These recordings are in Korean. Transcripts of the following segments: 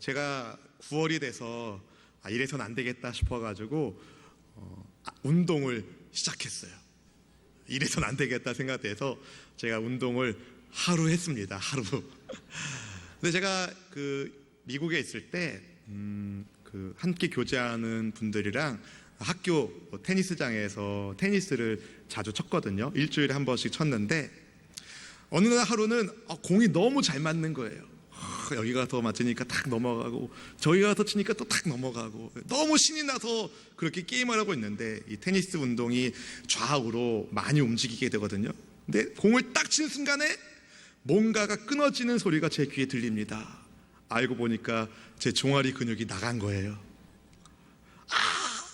제가 9월이 돼서 이래선 안 되겠다 싶어가지고 운동을 시작했어요. 이래선 안 되겠다 생각돼서 제가 운동을 하루 했습니다. 하루. 근데 제가 미국에 있을 때 함께 교제하는 분들이랑 학교 테니스장에서 테니스를 자주 쳤거든요. 일주일에 한 번씩 쳤는데 어느 날 하루는 공이 너무 잘 맞는 거예요. 여기 가서 맞으니까 탁 넘어가고 저기 가서 치니까 또 탁 넘어가고 너무 신이 나서 그렇게 게임을 하고 있는데 이 테니스 운동이 좌우로 많이 움직이게 되거든요. 근데 공을 딱 치는 순간에 뭔가가 끊어지는 소리가 제 귀에 들립니다. 알고 보니까 제 종아리 근육이 나간 거예요.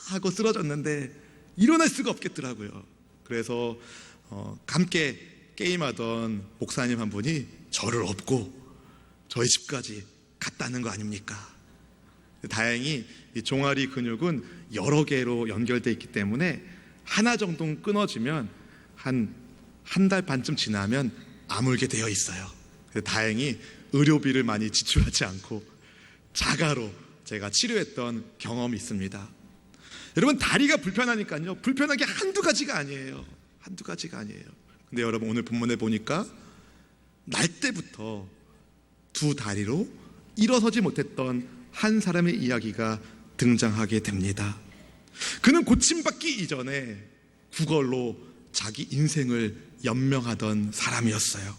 하고 쓰러졌는데 일어날 수가 없겠더라고요. 그래서 함께 게임하던 목사님 한 분이 저를 업고 저희 집까지 갔다는 거 아닙니까? 다행히 이 종아리 근육은 여러 개로 연결되어 있기 때문에 하나 정도 끊어지면 한 달 반쯤 지나면 아물게 되어 있어요. 다행히 의료비를 많이 지출하지 않고 자가로 제가 치료했던 경험이 있습니다. 여러분, 다리가 불편하니까요, 불편한 게 한두 가지가 아니에요. 한두 가지가 아니에요. 근데 여러분, 오늘 본문에 보니까 날 때부터 두 다리로 일어서지 못했던 한 사람의 이야기가 등장하게 됩니다. 그는 고침받기 이전에 구걸로 자기 인생을 연명하던 사람이었어요.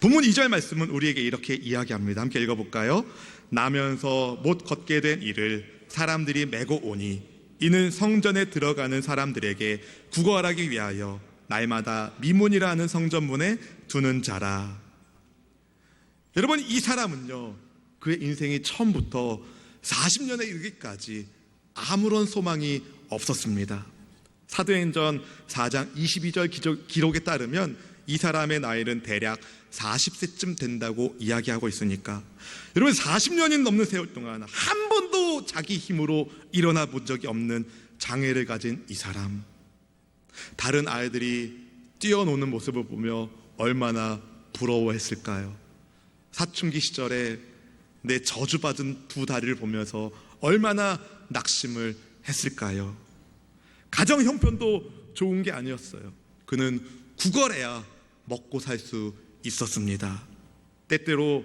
본문 2절 말씀은 우리에게 이렇게 이야기합니다. 함께 읽어볼까요? 나면서 못 걷게 된 이를 사람들이 메고 오니 이는 성전에 들어가는 사람들에게 구걸하기 위하여 날마다 미문이라 하는 성전문에 두는 자라. 여러분, 이 사람은요, 그의 인생이 처음부터 40년에 이르기까지 아무런 소망이 없었습니다. 사도행전 4장 22절 기록에 따르면 이 사람의 나이는 대략 40세쯤 된다고 이야기하고 있으니까 여러분, 40년이 넘는 세월 동안 한 번도 자기 힘으로 일어나 본 적이 없는 장애를 가진 이 사람, 다른 아이들이 뛰어노는 모습을 보며 얼마나 부러워했을까요? 사춘기 시절에 내 저주받은 두 다리를 보면서 얼마나 낙심을 했을까요? 가정 형편도 좋은 게 아니었어요. 그는 구걸해야 먹고 살 수 있었습니다. 때때로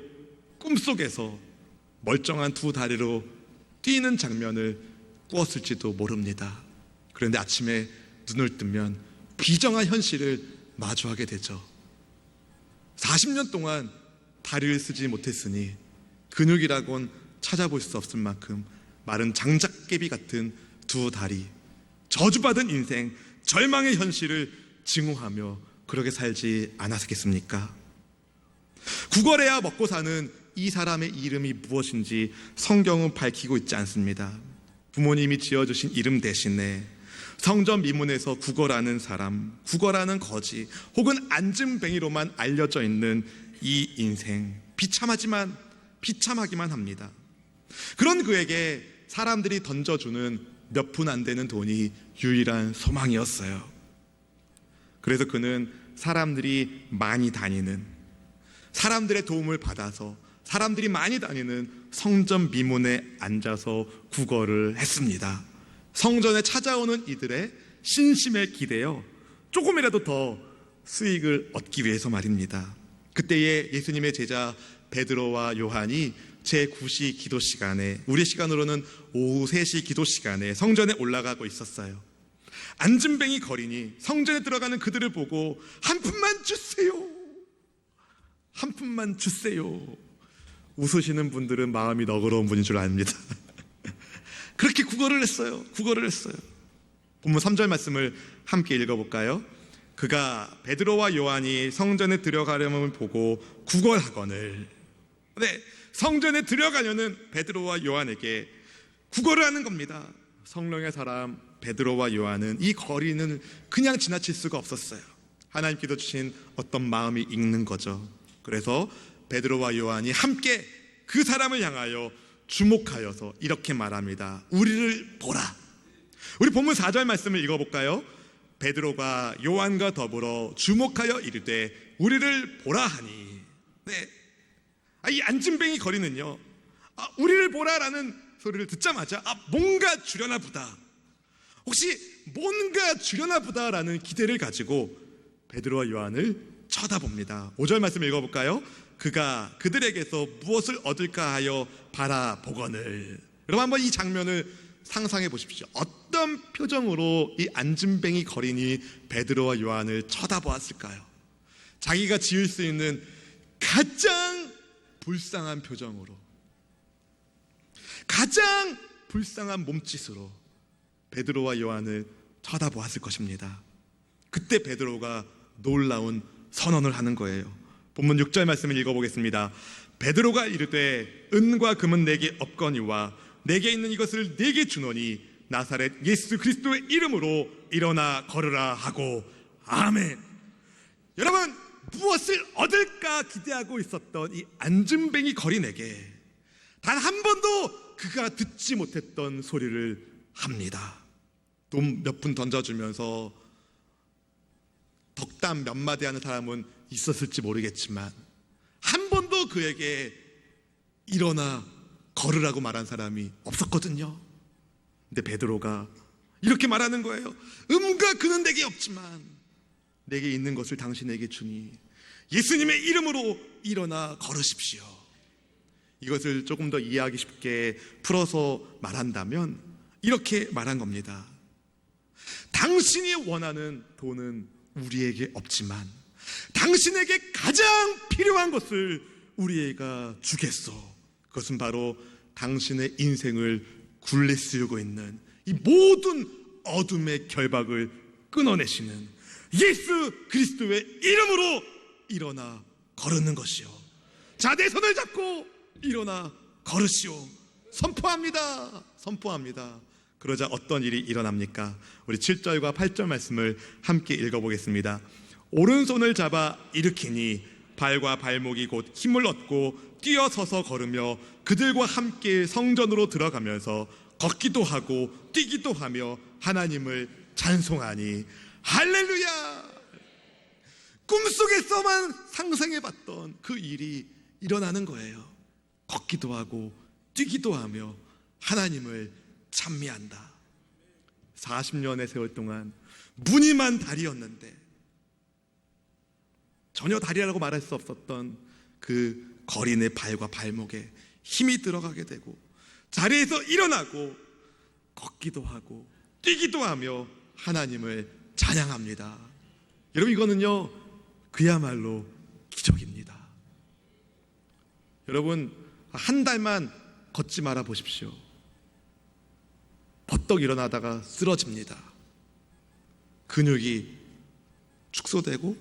꿈속에서 멀쩡한 두 다리로 뛰는 장면을 꾸었을지도 모릅니다. 그런데 아침에 눈을 뜨면 비정한 현실을 마주하게 되죠. 40년 동안 다리를 쓰지 못했으니 근육이라곤 찾아볼 수 없을 만큼 마른 장작개비 같은 두 다리, 저주받은 인생, 절망의 현실을 증오하며 그렇게 살지 않았겠습니까? 구걸해야 먹고 사는 이 사람의 이름이 무엇인지 성경은 밝히고 있지 않습니다. 부모님이 지어주신 이름 대신에 성전 미문에서 구걸하는 사람, 구걸하는 거지 혹은 앉은뱅이로만 알려져 있는 이 인생, 비참하기만 합니다. 그런 그에게 사람들이 던져주는 몇 푼 안 되는 돈이 유일한 소망이었어요. 그래서 그는 사람들이 많이 다니는, 사람들의 도움을 받아서 사람들이 많이 다니는 성전 미문에 앉아서 구걸을 했습니다. 성전에 찾아오는 이들의 신심에 기대어 조금이라도 더 수익을 얻기 위해서 말입니다. 그때에 예수님의 제자 베드로와 요한이 제9시 기도 시간에, 우리 시간으로는 오후 3시 기도 시간에 성전에 올라가고 있었어요. 앉은뱅이 거리니 성전에 들어가는 그들을 보고 한 푼만 주세요, 한 푼만 주세요. 웃으시는 분들은 마음이 너그러운 분인 줄 압니다. 그렇게 구걸을 했어요. 본문 3절 말씀을 함께 읽어볼까요? 그가 베드로와 요한이 성전에 들어가려면 보고 구걸하거늘. 네, 성전에 들어가려는 베드로와 요한에게 구걸을 하는 겁니다. 성령의 사람 베드로와 요한은 이 거리는 그냥 지나칠 수가 없었어요. 하나님께서 주신 어떤 마음이 있는 거죠. 그래서 베드로와 요한이 함께 그 사람을 향하여 주목하여서 이렇게 말합니다. 우리를 보라. 우리 본문 4절 말씀을 읽어볼까요? 베드로가 요한과 더불어 주목하여 이르되 우리를 보라 하니. 네, 이 앉은뱅이 거리는요, 우리를 보라라는 소리를 듣자마자 뭔가 주려나 보다, 혹시 뭔가 주려나 보다라는 기대를 가지고 베드로와 요한을 쳐다봅니다. 5절 말씀 읽어볼까요? 그가 그들에게서 무엇을 얻을까 하여 바라보거늘. 여러분 한번 이 장면을 상상해 보십시오. 어떤 표정으로 이 안진뱅이 거린이 베드로와 요한을 쳐다보았을까요? 자기가 지을 수 있는 가장 불쌍한 표정으로, 가장 불쌍한 몸짓으로 베드로와 요한을 쳐다보았을 것입니다. 그때 베드로가 놀라운 선언을 하는 거예요. 본문 6절 말씀을 읽어보겠습니다. 베드로가 이르되 은과 금은 내게 없거니와 내게 있는 이것을 내게 주노니 나사렛 예수 그리스도의 이름으로 일어나 걸으라 하고 아멘. 여러분, 무엇을 얻을까 기대하고 있었던 이 안진뱅이 거린에게 단 한 번도 그가 듣지 못했던 소리를 합니다. 돈 몇 푼 던져주면서 덕담 몇 마디 하는 사람은 있었을지 모르겠지만 한 번도 그에게 일어나 걸으라고 말한 사람이 없었거든요. 근데 베드로가 이렇게 말하는 거예요. 음과 금은 내게 없지만 내게 있는 것을 당신에게 주니 예수님의 이름으로 일어나 걸으십시오. 이것을 조금 더 이해하기 쉽게 풀어서 말한다면 이렇게 말한 겁니다. 당신이 원하는 돈은 우리에게 없지만 당신에게 가장 필요한 것을 우리가 주겠소. 그것은 바로 당신의 인생을 굴레 씌우고 있는 이 모든 어둠의 결박을 끊어내시는 예수 그리스도의 이름으로 일어나 걸으는 것이요. 자, 내 손을 잡고 일어나 걸으시오. 선포합니다. 선포합니다. 그러자 어떤 일이 일어납니까? 우리 7절과 8절 말씀을 함께 읽어보겠습니다. 오른손을 잡아 일으키니 발과 발목이 곧 힘을 얻고 뛰어서서 걸으며 그들과 함께 성전으로 들어가면서 걷기도 하고 뛰기도 하며 하나님을 찬송하니 할렐루야. 꿈속에서만 상상해봤던 그 일이 일어나는 거예요. 걷기도 하고 뛰기도 하며 하나님을 찬미한다. 40년의 세월 동안 무늬만 다리였는데 전혀 다리라고 말할 수 없었던 그 거린의 발과 발목에 힘이 들어가게 되고 자리에서 일어나고 걷기도 하고 뛰기도 하며 하나님을 찬양합니다. 여러분, 이거는요 그야말로 기적입니다. 여러분, 한 달만 걷지 말아 보십시오. 버떡 일어나다가 쓰러집니다. 근육이 축소되고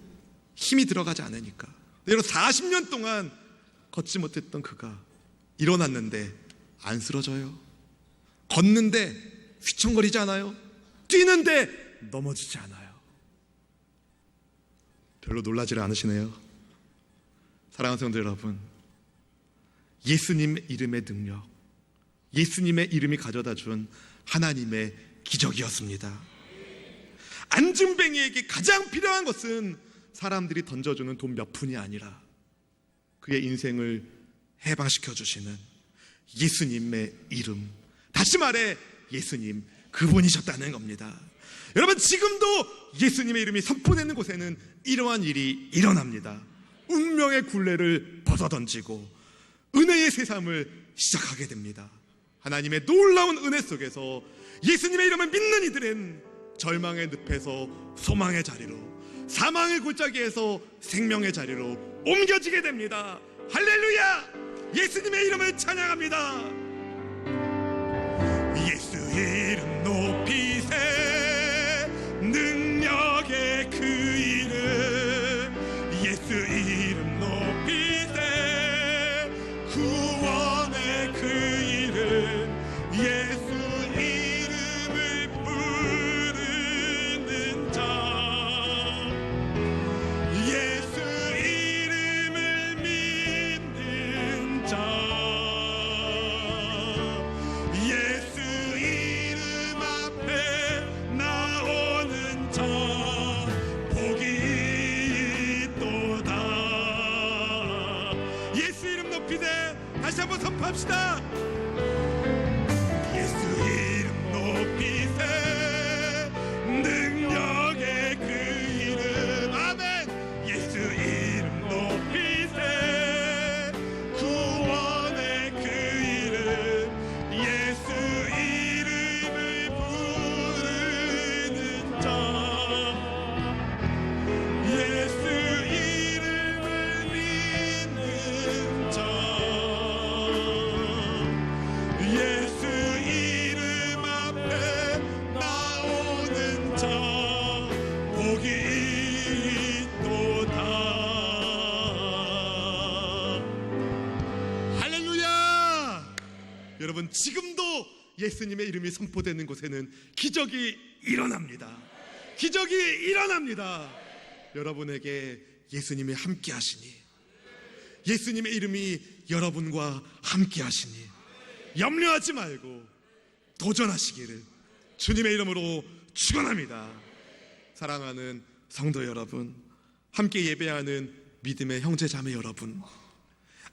힘이 들어가지 않으니까. 여러분, 40년 동안 걷지 못했던 그가 일어났는데 안 쓰러져요. 걷는데 휘청거리지 않아요. 뛰는데 넘어지지 않아요. 별로 놀라지 않으시네요. 사랑하는 성도 여러분, 예수님의 이름의 능력, 예수님의 이름이 가져다 준 하나님의 기적이었습니다. 안진뱅이에게 가장 필요한 것은 사람들이 던져주는 돈 몇 푼이 아니라 그의 인생을 해방시켜 주시는 예수님의 이름, 다시 말해 예수님 그분이셨다는 겁니다. 여러분, 지금도 예수님의 이름이 선포되는 곳에는 이러한 일이 일어납니다. 운명의 굴레를 벗어던지고 은혜의 새삼을 시작하게 됩니다. 하나님의 놀라운 은혜 속에서 예수님의 이름을 믿는 이들은 절망의 늪에서 소망의 자리로, 사망의 골짜기에서 생명의 자리로 옮겨지게 됩니다. 할렐루야! 예수님의 이름을 찬양합니다. 예수 이름 높이세, 능력의 그 이름, 예수 이름 높이세, 구원의 그 이름, 예수 이름을 부르는 자, 예수 이름을 믿는 자, 예수 이름 앞에 나오는 자 복이 있도다. 예수 이름 높이세. 다시 한번 선포합시다. 여러분, 지금도 예수님의 이름이 선포되는 곳에는 기적이 일어납니다. 기적이 일어납니다. 여러분에게 예수님이 함께 하시니, 예수님의 이름이 여러분과 함께 하시니 염려하지 말고 도전하시기를 주님의 이름으로 축원합니다. 사랑하는 성도 여러분, 함께 예배하는 믿음의 형제 자매 여러분,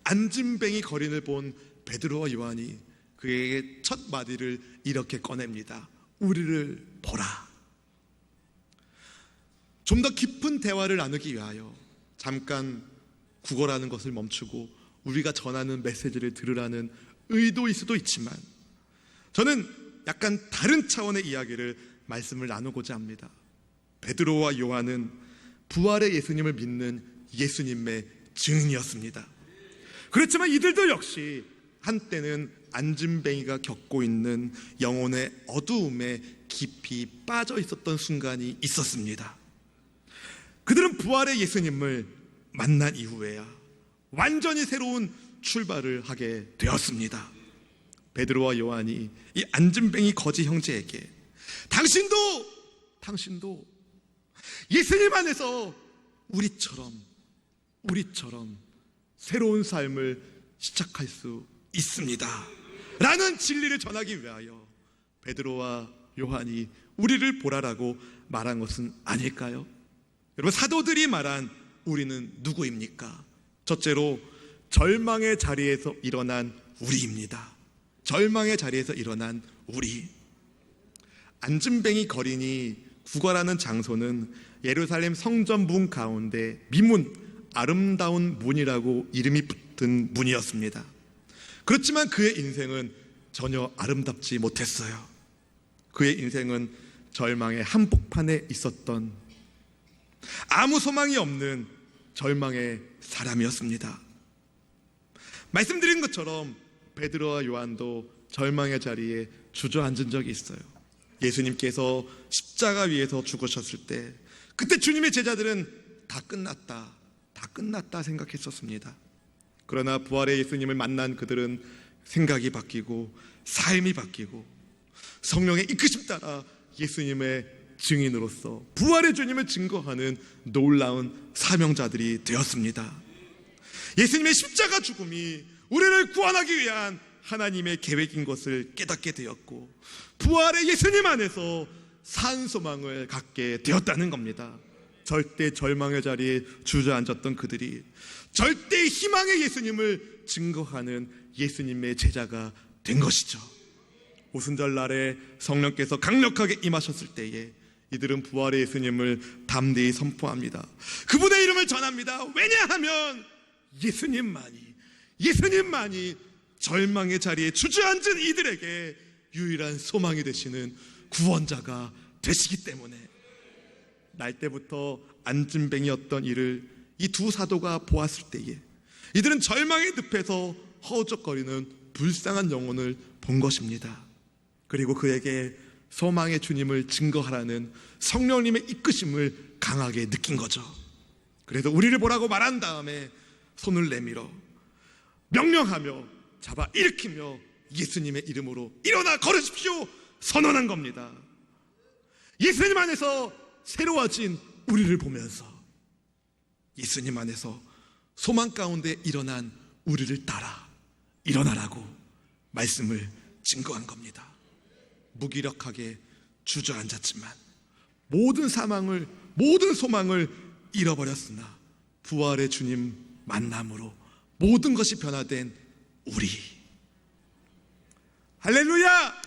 안진뱅이 거린을 본 베드로와 요한이 그에게 첫 마디를 이렇게 꺼냅니다. 우리를 보라. 좀 더 깊은 대화를 나누기 위하여 잠깐 국어라는 것을 멈추고 우리가 전하는 메시지를 들으라는 의도일 수도 있지만, 저는 약간 다른 차원의 이야기를 말씀을 나누고자 합니다. 베드로와 요한은 부활의 예수님을 믿는 예수님의 증인이었습니다. 그렇지만 이들도 역시 한때는 안진뱅이가 겪고 있는 영혼의 어두움에 깊이 빠져 있었던 순간이 있었습니다. 그들은 부활의 예수님을 만난 이후에야 완전히 새로운 출발을 하게 되었습니다. 베드로와 요한이 이 안진뱅이 거지 형제에게 당신도 예수님 안에서 우리처럼 새로운 삶을 시작할 수 있습니다 라는 진리를 전하기 위하여 베드로와 요한이 우리를 보라라고 말한 것은 아닐까요? 여러분, 사도들이 말한 우리는 누구입니까? 첫째로 절망의 자리에서 일어난 우리입니다. 절망의 자리에서 일어난 우리. 안진뱅이 거린이 구걸하는 장소는 예루살렘 성전 문 가운데 미문, 아름다운 문이라고 이름이 붙은 문이었습니다. 그렇지만 그의 인생은 전혀 아름답지 못했어요. 그의 인생은 절망의 한복판에 있었던 아무 소망이 없는 절망의 사람이었습니다. 말씀드린 것처럼 베드로와 요한도 절망의 자리에 주저앉은 적이 있어요. 예수님께서 십자가 위에서 죽으셨을 때, 그때 주님의 제자들은 다 끝났다 생각했었습니다. 그러나 부활의 예수님을 만난 그들은 생각이 바뀌고 삶이 바뀌고 성령의 이끄심 따라 예수님의 증인으로서 부활의 주님을 증거하는 놀라운 사명자들이 되었습니다. 예수님의 십자가 죽음이 우리를 구원하기 위한 하나님의 계획인 것을 깨닫게 되었고, 부활의 예수님 안에서 산 소망을 갖게 되었다는 겁니다. 절대 절망의 자리에 주저앉았던 그들이 절대 희망의 예수님을 증거하는 예수님의 제자가 된 것이죠. 오순절 날에 성령께서 강력하게 임하셨을 때에 이들은 부활의 예수님을 담대히 선포합니다. 그분의 이름을 전합니다. 왜냐하면 예수님만이 절망의 자리에 주저앉은 이들에게 유일한 소망이 되시는 구원자가 되시기 때문에, 날 때부터 안진뱅이였던 이를 이 두 사도가 보았을 때에 이들은 절망의 늪에서 허우적거리는 불쌍한 영혼을 본 것입니다. 그리고 그에게 소망의 주님을 증거하라는 성령님의 이끄심을 강하게 느낀 거죠. 그래서 우리를 보라고 말한 다음에 손을 내밀어 명령하며 잡아 일으키며 예수님의 이름으로 일어나 걸으십시오 선언한 겁니다. 예수님 안에서 새로워진 우리를 보면서 예수님 안에서 소망 가운데 일어난 우리를 따라 일어나라고 말씀을 증거한 겁니다. 무기력하게 주저앉았지만 모든 소망을 잃어버렸으나 부활의 주님 만남으로 모든 것이 변화된 우리. 할렐루야!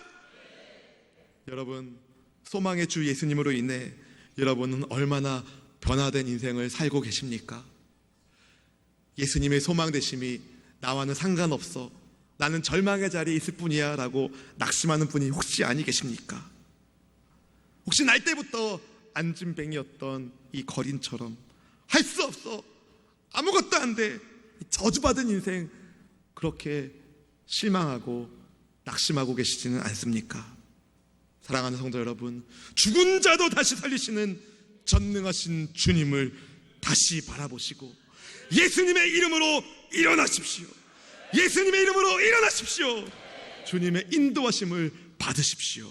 여러분, 소망의 주 예수님으로 인해 여러분은 얼마나 변화된 인생을 살고 계십니까? 예수님의 소망 되심이 나와는 상관없어, 나는 절망의 자리에 있을 뿐이야 라고 낙심하는 분이 혹시 아니 계십니까? 혹시 날 때부터 안진뱅이였던 이 거린처럼 할 수 없어, 아무것도 안 돼, 저주받은 인생, 그렇게 실망하고 낙심하고 계시지는 않습니까? 사랑하는 성도 여러분, 죽은 자도 다시 살리시는 전능하신 주님을 다시 바라보시고 예수님의 이름으로 일어나십시오. 예수님의 이름으로 일어나십시오. 주님의 인도하심을 받으십시오.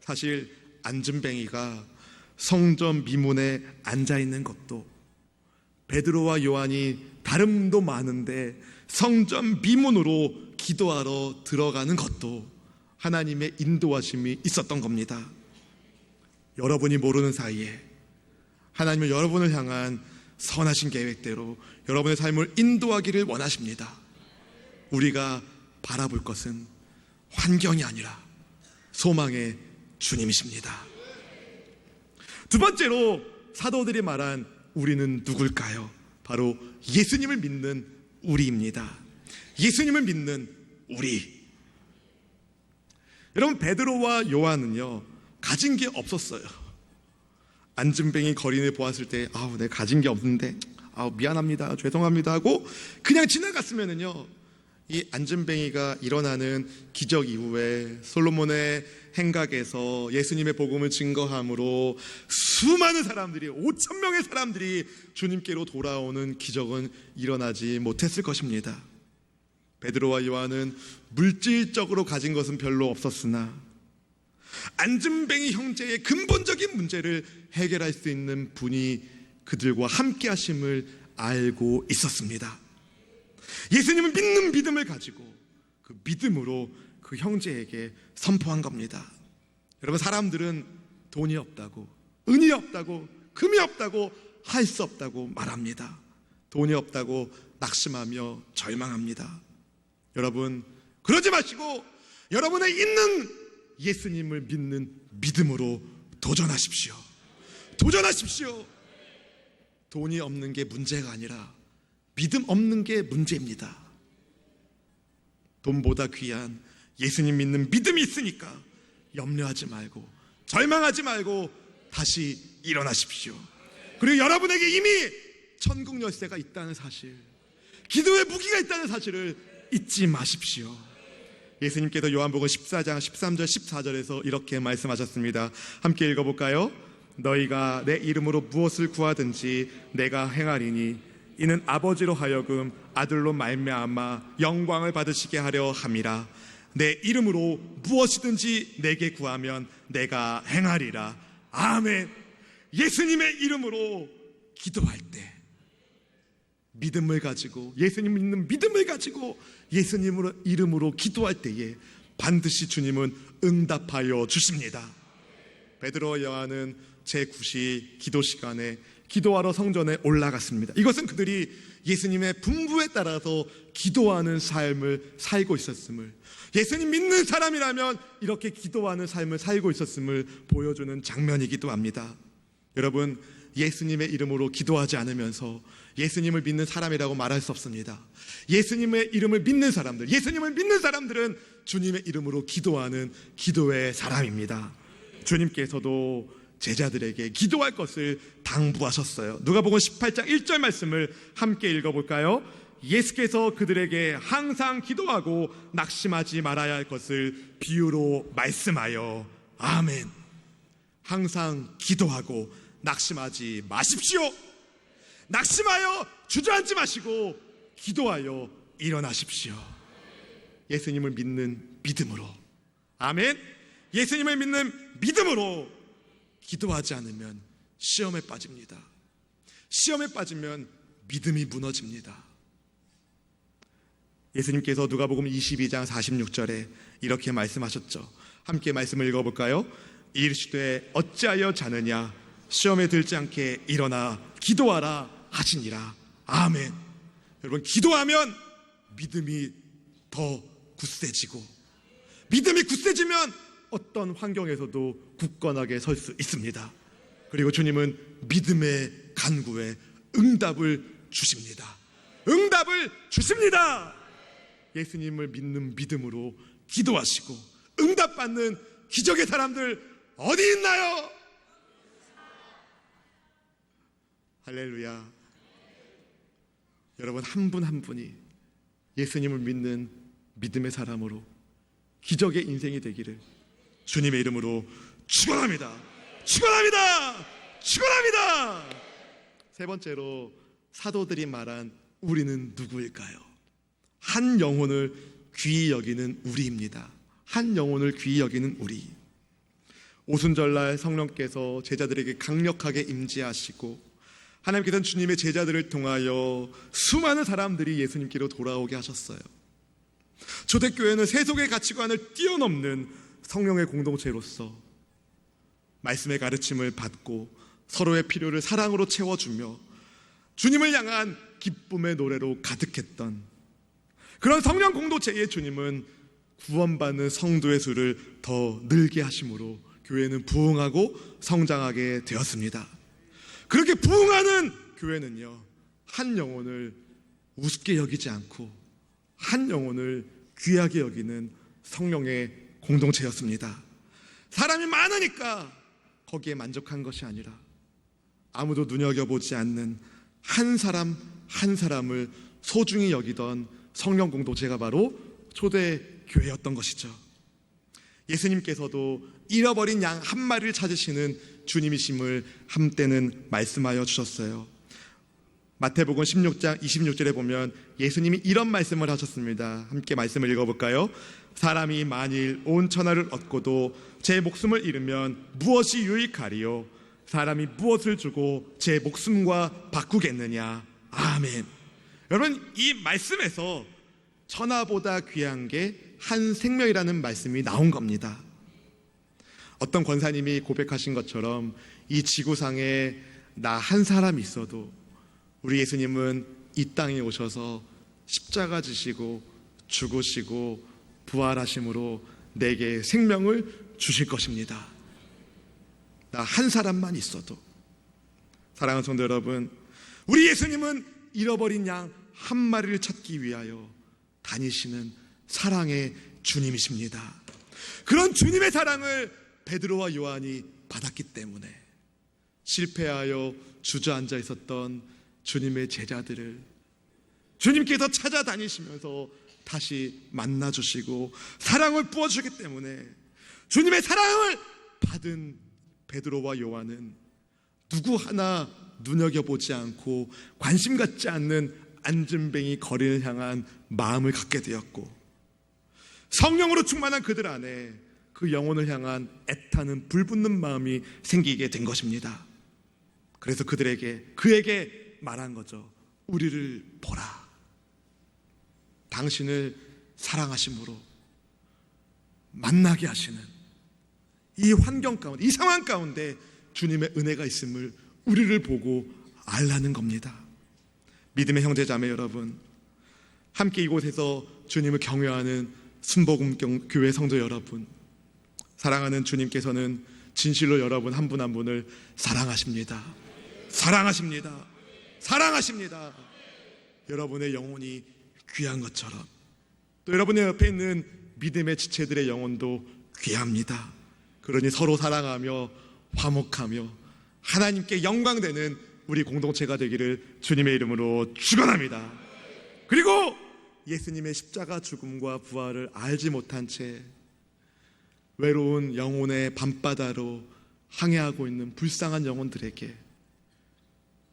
사실 안진뱅이가 성전 미문에 앉아있는 것도, 베드로와 요한이 다름도 많은데 성전 미문으로 기도하러 들어가는 것도 하나님의 인도하심이 있었던 겁니다. 여러분이 모르는 사이에 하나님은 여러분을 향한 선하신 계획대로 여러분의 삶을 인도하기를 원하십니다. 우리가 바라볼 것은 환경이 아니라 소망의 주님이십니다. 두 번째로 사도들이 말한 우리는 누굴까요? 바로 예수님을 믿는 우리입니다. 예수님을 믿는 우리. 여러분, 베드로와 요한은요, 가진 게 없었어요. 안진뱅이 거린을 보았을 때 내가 가진 게 없는데 미안합니다, 죄송합니다 하고 그냥 지나갔으면은요, 이 안진뱅이가 일어나는 기적 이후에 솔로몬의 행각에서 예수님의 복음을 증거함으로 수많은 사람들이, 5,000명의 사람들이 주님께로 돌아오는 기적은 일어나지 못했을 것입니다. 베드로와 요한은 물질적으로 가진 것은 별로 없었으나 안진뱅이 형제의 근본적인 문제를 해결할 수 있는 분이 그들과 함께 하심을 알고 있었습니다. 예수님을 믿는 믿음을 가지고 그 믿음으로 그 형제에게 선포한 겁니다. 여러분, 사람들은 돈이 없다고, 은이 없다고, 금이 없다고, 할 수 없다고 말합니다. 돈이 없다고 낙심하며 절망합니다. 여러분, 그러지 마시고 여러분의 있는 예수님을 믿는 믿음으로 도전하십시오. 도전하십시오. 돈이 없는 게 문제가 아니라 믿음 없는 게 문제입니다. 돈보다 귀한 예수님 믿는 믿음이 있으니까 염려하지 말고 절망하지 말고 다시 일어나십시오. 그리고 여러분에게 이미 천국 열쇠가 있다는 사실, 기도의 무기가 있다는 사실을 잊지 마십시오. 예수님께서 요한복음 14장 13절 14절에서 이렇게 말씀하셨습니다. 함께 읽어볼까요? 너희가 내 이름으로 무엇을 구하든지 내가 행하리니 이는 아버지로 하여금 아들로 말미암아 영광을 받으시게 하려 함이라. 내 이름으로 무엇이든지 내게 구하면 내가 행하리라. 아멘. 예수님의 이름으로 기도할 때, 믿음을 가지고, 예수님 믿는 믿음을 가지고 예수님의 이름으로 기도할 때에 반드시 주님은 응답하여 주십니다. 베드로와 요한은 제9시 기도 시간에 기도하러 성전에 올라갔습니다. 이것은 그들이 예수님의 분부에 따라서 기도하는 삶을 살고 있었음을, 예수님 믿는 사람이라면 이렇게 기도하는 삶을 살고 있었음을 보여주는 장면이기도 합니다. 여러분, 예수님의 이름으로 기도하지 않으면서 예수님을 믿는 사람이라고 말할 수 없습니다. 예수님의 이름을 믿는 사람들, 예수님을 믿는 사람들은 주님의 이름으로 기도하는 기도의 사람입니다. 주님께서도 제자들에게 기도할 것을 당부하셨어요. 누가복음 18장 1절 말씀을 함께 읽어볼까요? 예수께서 그들에게 항상 기도하고 낙심하지 말아야 할 것을 비유로 말씀하여. 아멘. 항상 기도하고 낙심하지 마십시오. 낙심하여 주저앉지 마시고 기도하여 일어나십시오. 예수님을 믿는 믿음으로. 아멘. 예수님을 믿는 믿음으로 기도하지 않으면 시험에 빠집니다. 시험에 빠지면 믿음이 무너집니다. 예수님께서 누가복음 22장 46절에 이렇게 말씀하셨죠. 함께 말씀을 읽어볼까요? 이르시되 어찌하여 자느냐, 시험에 들지 않게 일어나 기도하라 하시니라. 아멘. 여러분, 기도하면 믿음이 더 굳세지고, 믿음이 굳세지면 어떤 환경에서도 굳건하게 설 수 있습니다. 그리고 주님은 믿음의 간구에 응답을 주십니다. 응답을 주십니다. 예수님을 믿는 믿음으로 기도하시고 응답받는 기적의 사람들 어디 있나요? 할렐루야. 여러분, 한 분 한 분이 예수님을 믿는 믿음의 사람으로 기적의 인생이 되기를 주님의 이름으로 축원합니다. 축원합니다. 축원합니다. 세 번째로 사도들이 말한 우리는 누구일까요? 한 영혼을 귀히 여기는 우리입니다. 한 영혼을 귀히 여기는 우리. 오순절날 성령께서 제자들에게 강력하게 임재하시고 하나님께서는 주님의 제자들을 통하여 수많은 사람들이 예수님께로 돌아오게 하셨어요. 초대교회는 세속의 가치관을 뛰어넘는 성령의 공동체로서 말씀의 가르침을 받고 서로의 필요를 사랑으로 채워주며 주님을 향한 기쁨의 노래로 가득했던 그런 성령 공동체의 주님은 구원받는 성도의 수를 더 늘게 하심으로 교회는 부흥하고 성장하게 되었습니다. 그렇게 부흥하는 교회는요, 한 영혼을 우습게 여기지 않고 한 영혼을 귀하게 여기는 성령의 공동체였습니다. 사람이 많으니까 거기에 만족한 것이 아니라 아무도 눈여겨보지 않는 한 사람 한 사람을 소중히 여기던 성령 공동체가 바로 초대교회였던 것이죠. 예수님께서도 잃어버린 양 한 마리를 찾으시는 주님이심을 한때는 말씀하여 주셨어요. 마태복음 16장 26절에 보면 예수님이 이런 말씀을 하셨습니다. 함께 말씀을 읽어볼까요? 사람이 만일 온 천하를 얻고도 제 목숨을 잃으면 무엇이 유익하리요? 사람이 무엇을 주고 제 목숨과 바꾸겠느냐? 아멘. 여러분, 이 말씀에서 천하보다 귀한 게 한 생명이라는 말씀이 나온 겁니다. 어떤 권사님이 고백하신 것처럼 이 지구상에 나 한 사람이 있어도 우리 예수님은 이 땅에 오셔서 십자가 지시고 죽으시고 부활하심으로 내게 생명을 주실 것입니다. 나 한 사람만 있어도. 사랑하는 성도 여러분, 우리 예수님은 잃어버린 양 한 마리를 찾기 위하여 다니시는 사랑의 주님이십니다. 그런 주님의 사랑을 베드로와 요한이 받았기 때문에 실패하여 주저앉아 있었던 주님의 제자들을 주님께서 찾아다니시면서 다시 만나주시고 사랑을 부어주기 때문에 주님의 사랑을 받은 베드로와 요한은 누구 하나 눈여겨보지 않고 관심 갖지 않는 안진뱅이 거리를 향한 마음을 갖게 되었고, 성령으로 충만한 그들 안에 그 영혼을 향한 애타는 불붙는 마음이 생기게 된 것입니다. 그래서 그에게 말한 거죠. 우리를 보라. 당신을 사랑하심으로 만나게 하시는 이 환경 가운데, 이 상황 가운데 주님의 은혜가 있음을 우리를 보고 알라는 겁니다. 믿음의 형제자매 여러분, 함께 이곳에서 주님을 경외하는 순복음 교회 성도 여러분, 사랑하는 주님께서는 진실로 여러분 한 분 한 분을 사랑하십니다. 사랑하십니다. 사랑하십니다. 여러분의 영혼이 귀한 것처럼 또 여러분의 옆에 있는 믿음의 지체들의 영혼도 귀합니다. 그러니 서로 사랑하며 화목하며 하나님께 영광되는 우리 공동체가 되기를 주님의 이름으로 축원합니다. 그리고 예수님의 십자가 죽음과 부활을 알지 못한 채 외로운 영혼의 밤바다로 항해하고 있는 불쌍한 영혼들에게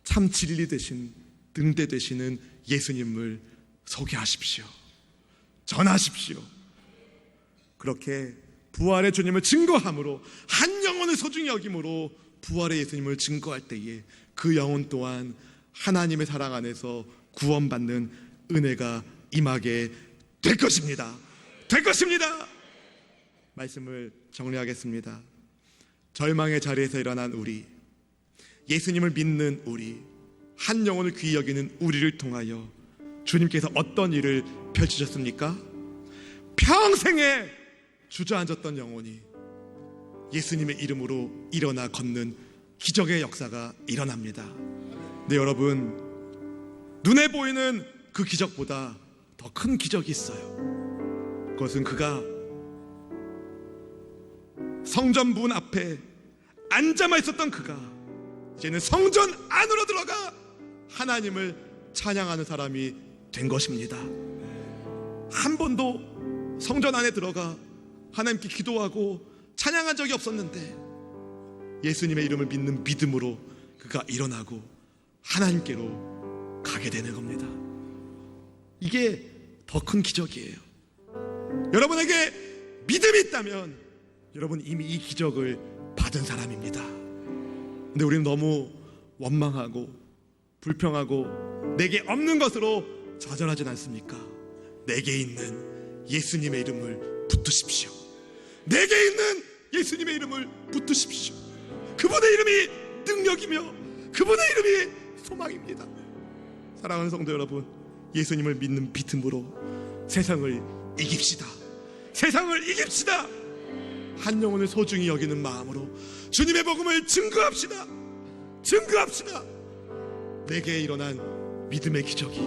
참 진리 되신 등대 되시는 예수님을 소개하십시오. 전하십시오. 그렇게 부활의 주님을 증거함으로 한 영혼을 소중히 여김으로 부활의 예수님을 증거할 때에 그 영혼 또한 하나님의 사랑 안에서 구원받는 은혜가 임하게 될 것입니다. 될 것입니다. 말씀을 정리하겠습니다. 절망의 자리에서 일어난 우리, 예수님을 믿는 우리, 한 영혼을 귀히 여기는 우리를 통하여 주님께서 어떤 일을 펼치셨습니까? 평생에 주저앉았던 영혼이 예수님의 이름으로 일어나 걷는 기적의 역사가 일어납니다. 네, 여러분, 눈에 보이는 그 기적보다 더 큰 기적이 있어요. 그것은 그가 성전 문 앞에 앉아만 있었던 그가 이제는 성전 안으로 들어가 하나님을 찬양하는 사람이 된 것입니다. 한 번도 성전 안에 들어가 하나님께 기도하고 찬양한 적이 없었는데 예수님의 이름을 믿는 믿음으로 그가 일어나고 하나님께로 가게 되는 겁니다. 이게 더 큰 기적이에요. 여러분에게 믿음이 있다면 여러분 이미 이 기적을 받은 사람입니다. 근데 우리는 너무 원망하고 불평하고 내게 없는 것으로 좌절하진 않습니까? 내게 있는 예수님의 이름을 붙드십시오. 내게 있는 예수님의 이름을 붙드십시오. 그분의 이름이 능력이며 그분의 이름이 소망입니다. 사랑하는 성도 여러분, 예수님을 믿는 믿음으로 세상을 이깁시다. 세상을 이깁시다. 한 영혼을 소중히 여기는 마음으로 주님의 복음을 증거합시다. 증거합시다. 내게 일어난 믿음의 기적이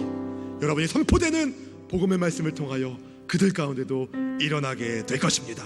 여러분이 선포되는 복음의 말씀을 통하여 그들 가운데도 일어나게 될 것입니다.